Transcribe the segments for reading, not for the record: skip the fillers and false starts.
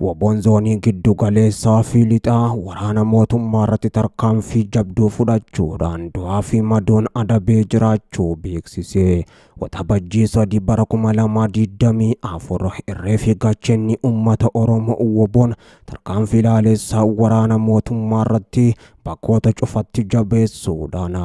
Wabonzooni giddu galeessaa fi lixaa waraana mootummaa irratti tarkaanfii jabduu fudhachuudhaan du'aa fi madoon adabee jiraachuu beeksisee waxabajjii 3 bara 2024 irree fi gaachanni uummata Oromoo Woboon tarkaanfii laalessaa waraana mootummaa irratti bakkoota cufatti jabeessuudhaan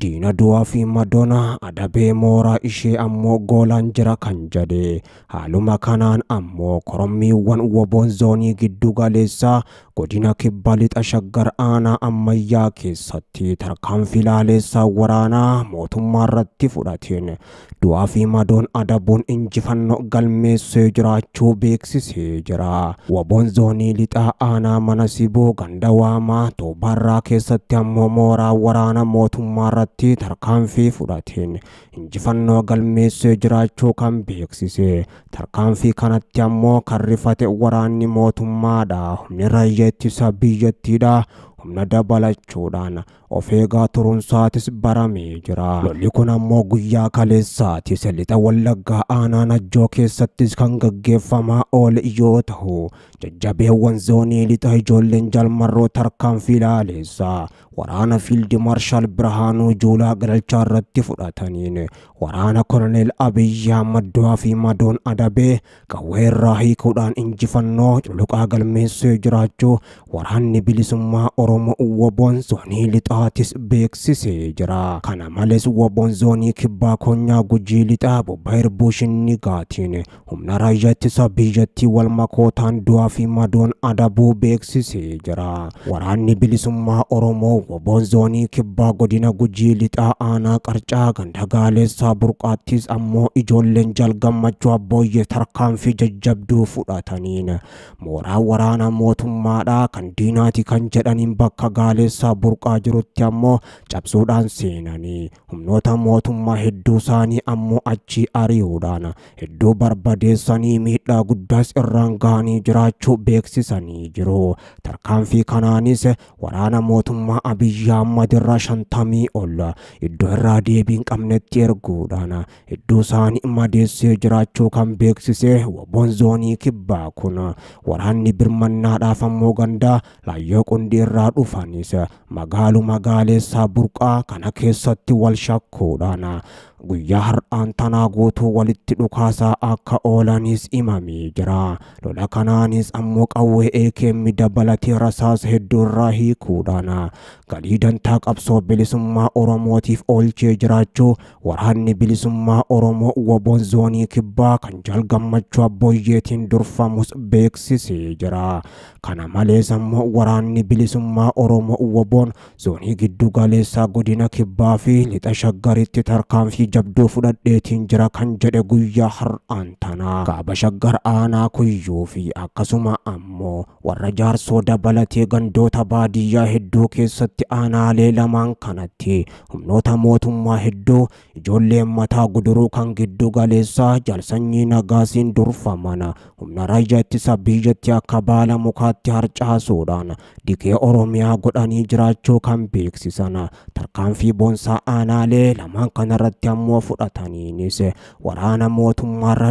diina du'aa fi madoon adabee mooraa ishee ammoo goolaan jira kan jedhe. Haaluma kanaan ammoo korommiiwwan Woboon zoonii giddu galeessaa godina kibba lixa shaggar aanaa ammayyaa keessatti tarkaanfii laalessaa waraanaa mootummaa irratti fudhateen du'aa fi madoon adabuun injifannoo galmeessee jiraachuu beeksisee jira. Woboon zoonii lixaa aanaa Manasiboo ganda waamaa Toobarraa keessatti ammoo mooraa waraana mootummaa irratti tarkaanfii fudhateen injifannoo galmeessee jiraachuu kan beeksise. Tarkaanfii kanatti ammoo kan rifate waraanni mootummaadha. Humni raayyaa ittisa biyyattiidha. Humna dabalachuudhaan of eegaa turuunsaatis baramee jira. Lolli kun ammoo guyyaa kaleessaati lixa Wallaggaa aanaa Najjoo keessattis kan gaggeeffamaa oole yoo ta'u, jajjabeewwan zoonii lixa ijoolleen jalmarroo tarkaanfii laalessaa waraana fiildi maarshaal Birhaanuu Juulaa galchaa irratti fudhataniin waraana Koloneel Abiyyi Ahmad du'aa fi madoon adabee qawwee irraa hiikuudhaan injifannoo culuqaa galmeessee jiraachuu waraanni bilisummaa Oromoo Woboon zoonii lixaatis beeksisee jira. Kana malees Woboon zoonii kibbaa Konyaa Gujii lixaa Bobbaayir Buushinni Gaatiin humna raayyaa ittisa biyyattii wal makootaan du'aa fi madoon adabuu beeksisee jira. Waraanni bilisummaa Oromoo Woboon zoonii kibbaa godina Gujii lixaa aanaa Qarcaa ganda Gaaleessaa Burqaattis ammoo ijoolleen jalgammachuu abbooyyee tarkaanfii jajjabduu fudhataniin mooraa waraana mootummaadhaa kan diinaati kan jedhaniin bakka Gaaleessaa Burqaa jirutti ammoo cabsuudhaan seenanii humnoota mootummaa hedduu isaanii ammoo achi ari'uudhaan hedduu barbadeessanii miidhaa guddaas irraan gahanii jiraachuu beeksisanii jiru. Tarkaanfii kanaanis waraana mootummaa Abiyyi Ahmad irraa 50 ol iddoo irraa deebiin qabnetti erguudhaan hedduu isaanii madeessee jiraachuu kan beeksise. Woboon zoonii kibbaa kun waraanni birmannaadhaaf ammoo gandaa Laayyoo Qundii irraa dhufanis magaaluma Gaaleessaa Burqaa kana keessatti wal shakkuudhaan guyyaa har'aan tanaa guutuu walitti dhukaasaa akka oolanis himamee jira. Lola kanaanis ammoo qawwee AKM dabalatee rasaasa hedduu irraa hiikuudhaan galii dantaa qabsoo bilisummaa Oromootiif oolchee jiraachuu waraanni bilisummaa Oromoo Woboon zoonii kibbaa kan jalgammachuu abbooyyeetiin durfamus beeksisee jira. Kana malees ammoo waraanni bilisummaa Oromoo Woboon zoonii giddu galeessaa godina kibbaa fi lixa shaggaritti tarkaanfii jabduu fudhadheetiin jira kan jedhe guyyaa har'aan tanaa kaaba shaggar aanaa Kuyyuu fi akkasuma ammoo warra Jaarsoo dabalatee gandoota baadiyyaa hedduu keessatti aanaalee lamaan kanatti humnoota mootummaa hedduu ijoolleen mataa guduruu kan giddu galeessaa Jaalsanyii Nagaasiin durfaman humna raayyaa ittisa biyyattii akka baala mukaatti harcaasuudhaan dikee Oromiyaa godhanii jiraachuu kan beeksisan. Tarkaanfii boonsaa aanaalee lamaan kanarratti ammoo fudhataniinis waraana mootummaarra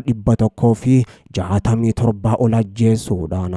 167 ol ajjeesuudhaan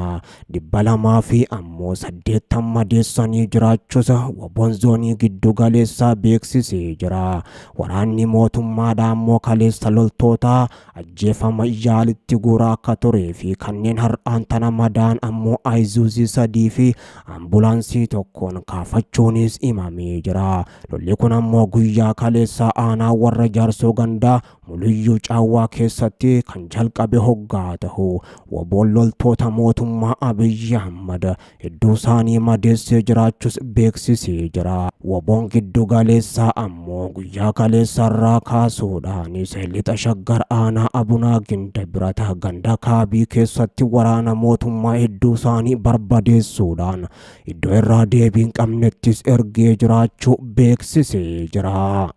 200 fi ammoo 80 madeessanii jiraachuus Woboon zoonii giddu galeessaa beeksisee jira. Waraanni mootummaadhaa ammoo kaleessa loltoota ajjeefama yaalitti guuraa akka turee fi kanneen har'aan tana madaan ammoo Ayzuuzii 3 fi ambulaansii tokkoon kaafachuunis himamee jira. Lolli kun ammoo guyyaa kaleessa aanaa warra Jaarsoo gandaa Muluyyuu Caawwaa keessatti kan jalqabe hoggaa ta'u Woboon loltoota mootummaa Abiyyi Ahmad hedduu isaanii madeessee jiraachuus beeksisee jira. Woboon giddu galeessaa ammoo guyyaa kaleessarraa kaasuudhaan lixa shaggar aanaa Abunaa Ginda Birata ganda Kaabii keessatti waraana mootummaa hedduu isaanii barbadeessuudhaan iddoo irraa deebiin qabnettis ergee jiraachuu beeksisee jira.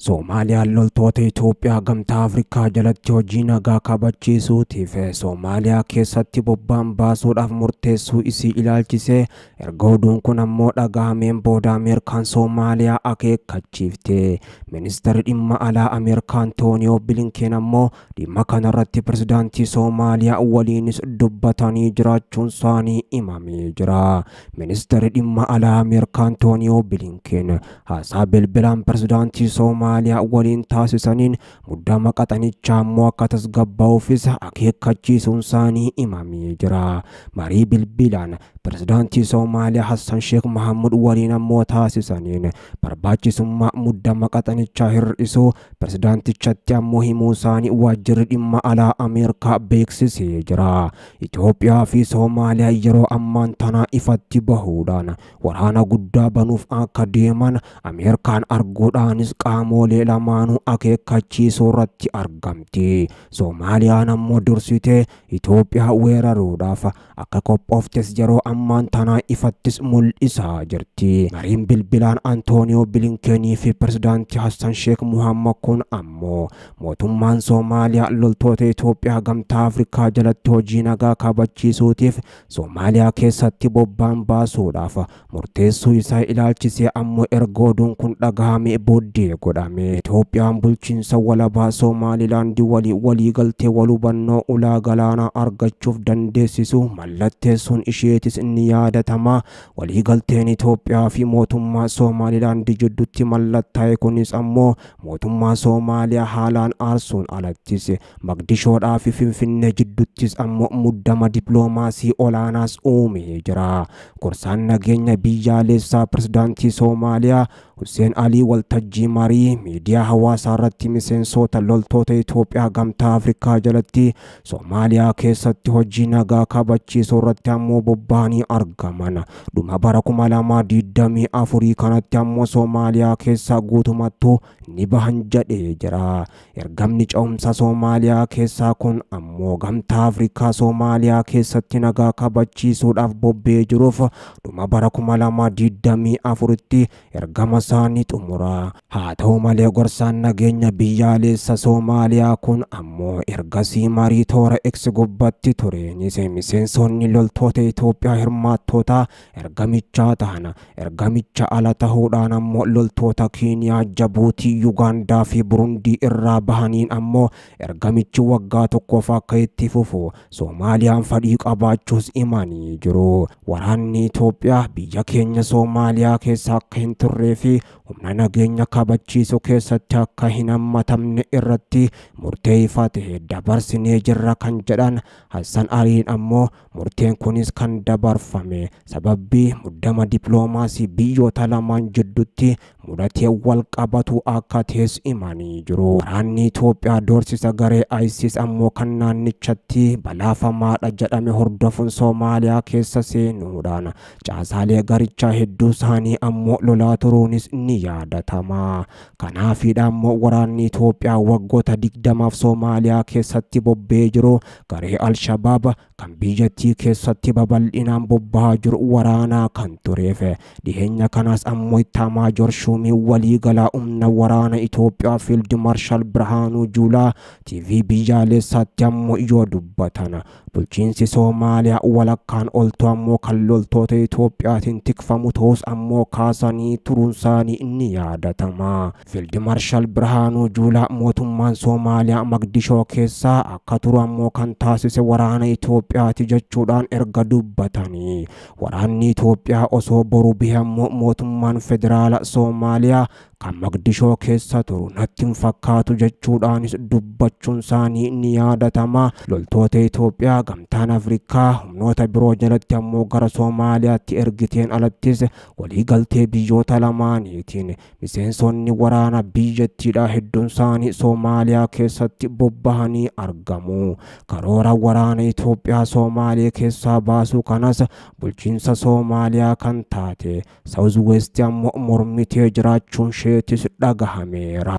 Soomaaliyaan loltoota Itoophiyaa gamtaa Afrikaa jalatti hojii nagaa kabachiisuutiif Soomaaliyaa keessatti bobba'an baasuudhaaf murteessuu isii ilaalchisee erga oduun kun ammoo dhagahameen booda Ameerikaan Soomaaliyaa akeekkachiifte. Ministeerri dhimma alaa Ameerikaa Antooniyoo Bilinkeen ammoo dhimma kanarratti pirezidaantii Soomaaliyaa waliinis dubbatanii jiraachuun isaanii himamee jira. Ministeerri dhimma alaa Ameerikaa Antooniyoo Bilinkeen haasaa bilbilaan pirezidaantii Soomaaliyaa waliin taasisaniin muddama qaxanichaa ammoo akka tasgabbaa'uufis akeekkachiisuun isaanii himamee jira. Marii bilbilaan pirezidaantii Soomaaliyaa Hassan Sheikh Mohamud waliin ammoo taasisaniin barbaachisummaa muddama qaxanichaa hir'isuu pirezidaantichatti ammoo himuu isaanii waajjirri dhimma alaa Ameerikaa beeksisee jira. Itoophiyaa fi Soomaaliyaa yeroo ammaan tana ifatti bahuudhaan waraana guddaa banuuf akka deeman Ameerikaan arguudhaanis qaamolee lamaanuu akeekkachiisuu irratti argamti. Soomaaliyaan ammoo dursitee Itoophiyaa weeraruudhaaf akka qophooftes yeroo ammaan tana ifattis mul'isaa jirti. Mariin bilbilaan Antooniyoo Bilinkeenii fi pirezidaantii Hassan Sheikh Mohamud kun ammoo mootummaan Soomaaliyaa loltoota Itoophiyaa gamtaa Afrikaa jalatti hojii nagaa kabachiisuutiif Soomaaliyaa keessatti bobba'an baasuudhaaf murteessuu isaa ilaalchisee ammoo erga oduun kun dhagahamee booddee godhame. Itoophiyaan bulchiinsa walabaa Somaalilaandii walii galtee wal hubannoo ulaa galaanaa argachuuf dandeessisu mallatteessuun isheetis ni yaadatama. Walii galteen Itoophiyaa fi mootummaa Somaalilaandii jidduutti mallattaa'e kunis ammoo mootummaa Soomaaliyaa haalaan aarsuun alattis Maqdishoodhaa fi Finfinnee jidduuttis ammoo muddama dippiloomaasii olaanaas uumee jira. Gorsaan nageenya biyyaalessaa pirezidaantii Soomaaliyaa Hussein Ali waltajjii marii miidiyaa hawaasaa irratti miseensota loltoota Itoophiyaa gamtaa Afrikaa jalatti Soomaaliyaa keessatti hojii nagaa kabachiisuu irratti ammoo bobba'anii argaman. Dhuma bara 2024 kanatti ammoo Soomaaliyaa keessaa guutumattuu ni bahan jedhee jira. Ergamni ce'umsa Soomaaliyaa keessaa kun ammoo gamtaa Afrikaa Soomaaliyaa keessatti nagaa kabachiisuudhaaf bobba'ee jiruuf dhuma bara 2024tti ergama isaanii xumura. Haa ta'u malee gorsaan nageenya biyyaalessa Soomaaliyaa kun ammoo ergasii marii toora X gubbatti tureenis miseensonni loltoota Itoophiyaa hirmaattota ergamichaa ta'an ergamicha ala ta'uudhaan ammoo loltoota Keeniyaa, Jabuutii, Yugaandaa fi Burundii irraa bahaniin ammoo ergamichi waggaa tokkoof akka itti fufu Soomaaliyaan fedhii qabaachuus himanii jiru. Waraanni Itoophiyaa biyya keenya Soomaaliyaa keessa akka hin turree fi humna nageenya kabachiisuu keessatti akka hin hammatamne irratti murtee ifa ta'e dabarsinee jirra kan jedhan Hassan Aliin ammoo murteen kunis kan dabarfame sababbii muddama dippiloomaasii biyyoota lamaan jidduutti mudatee wal qabatu akka ta'es himanii jiru. Waraanni Itoophiyaa doorsisa garee ISIS ammoo kan naannichatti balaafamaadha jedhame hordofuun Soomaaliyaa keessa seenuudhaan caasaalee garichaa hedduu isaanii ammoo lolaa turuunis ni yaadatama. Kanaafidha ammoo waraanni Itoophiyaa waggoota 20f Soomaaliyaa keessatti bobba'ee jiru garee Al-Shabaab kan biyyattii keessatti babal'inaan bobba'aa jiru waraanaa kan tureef dhiheenya kanas ammoo Ittaamaajoor Shuumii waliigalaa humna waraana Itoophiyaa Fiild Maarshaal Birhaanuu Juulaa TV biyyaalessaatti ammoo yoo dubbatan bulchiinsi Soomaaliyaa walakkaan oltu ammoo kan loltoota Itoophiyaatiin tikfamu ta'us ammoo kaasanii turuun isaanii ni yaadatama. Fiild Maarshaal Birhaanuu Juulaa mootummaan Soomaaliyaa Maqdishoo keessaa akka turu ammoo kan taasise waraana Itoophiyaati jechuudhaan erga dubbatanii waraanni Itoophiyaa osoo boru bihe ammoo mootummaan federaala Soomaaliyaa kan Maqdishoo keessa turu natti hin fakkaatu jechuudhaanis dubbachuun isaanii ni yaadatama. Loltoota Itoophiyaa gamtaan Afrikaa humnoota biroo jalatti ammoo gara Soomaaliyaatti ergiteen alattis waliigaltee biyyoota lamaaniitiin miseensonni waraana biyyattiidhaa hedduun isaanii Soomaaliyaa keessatti bobbahanii argamu. Karoora waraana Itoophiyaa Soomaaliyaa keessaa baasuu kanas bulchiinsa Soomaaliyaa kan taate South West ammoo mormitee jiraachuun isheetis dhagahameera.